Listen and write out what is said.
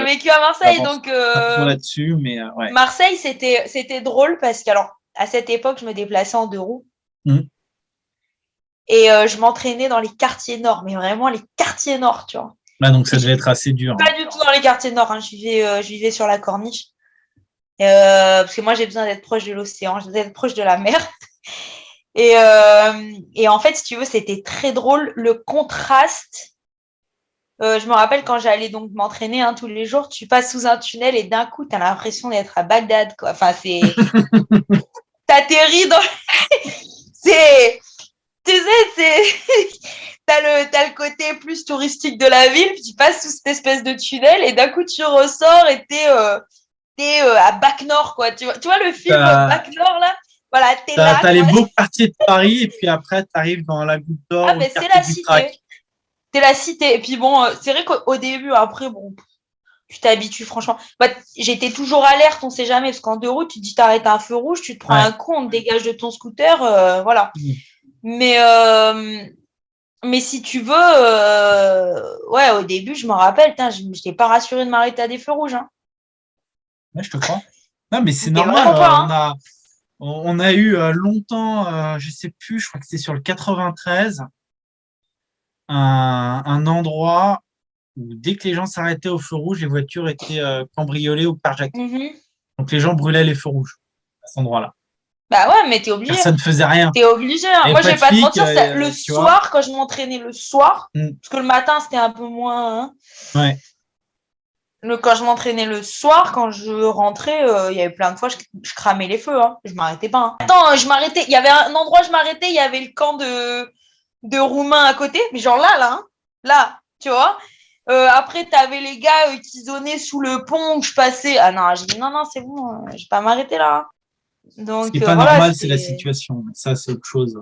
vécu à Marseille, J'avance donc pas trop là-dessus, mais ouais. Marseille, c'était drôle parce qu'alors, à cette époque, je me déplaçais en 2 roues Mm. et je m'entraînais dans les quartiers nord, mais vraiment les quartiers nord, tu vois. Bah, donc ça Et je devait vivais être assez dur, hein. pas du tout dans les quartiers nord, hein. Je vivais sur la Corniche. Parce que moi, j'ai besoin d'être proche de l'océan, j'ai besoin d'être proche de la mer. Et en fait, si tu veux, c'était très drôle. Le contraste, je me rappelle quand j'allais donc m'entraîner tous les jours, tu passes sous un tunnel et d'un coup, tu as l'impression d'être à Bagdad, quoi. Enfin, t'atterris dans. C'est. Tu sais, t'as le côté plus touristique de la ville, puis tu passes sous cette espèce de tunnel et d'un coup, tu ressors et t'es à Bac Nord, quoi. Tu vois le film T'as, Bac Nord, là? Voilà, t'es t'as, là, t'as les quoi. beaux quartiers de Paris, et puis après, tu arrives dans la Goutte Ah, d'Or ou le ben, c'est quartier la du Crac. cité. C'est la cité. Et puis bon, c'est vrai qu'au début, après, bon, tu t'habitues franchement. Bah, j'étais toujours alerte, on sait jamais, parce qu'en 2 roues, tu te dis t'arrêtes à un feu rouge, tu te prends un Ouais. coup, on te dégage de ton scooter, voilà. Mm. Mais si tu veux, ouais, au début, je me rappelle, je n'étais pas rassurée de m'arrêter à des feux rouges, hein. Ouais, je te crois. Non, mais c'est J'étais normal. vraiment pas, On a eu longtemps, je sais plus, je crois que c'était sur le 93, un endroit où dès que les gens s'arrêtaient au feu rouge, les voitures étaient cambriolées ou carjackées. hein. Donc les gens brûlaient les feux rouges à cet endroit-là. Bah ouais, mais t'es obligé. Personne ne faisait rien. T'es obligé, hein. Il n'y avait Moi, je pas vais de pas te flics, mentir, le tu vois. soir, quand je m'entraînais le soir, Mm. parce que le matin, c'était un peu moins, hein. Ouais. Quand je m'entraînais le soir, quand je rentrais, il y avait plein de fois, je cramais les feux, hein. Je m'arrêtais pas, hein. Attends, je m'arrêtais. Il y avait un endroit où je m'arrêtais, il y avait le camp de Roumains à côté, mais genre là, hein. Là, tu vois. Après, t'avais les gars qui zonaient sous le pont où je passais. Ah non, j'ai dit non, non, c'est bon, je vais pas m'arrêter là, hein. Ce qui Donc n'est pas voilà, normal, c'est la c'était. situation. Ça, c'est autre chose.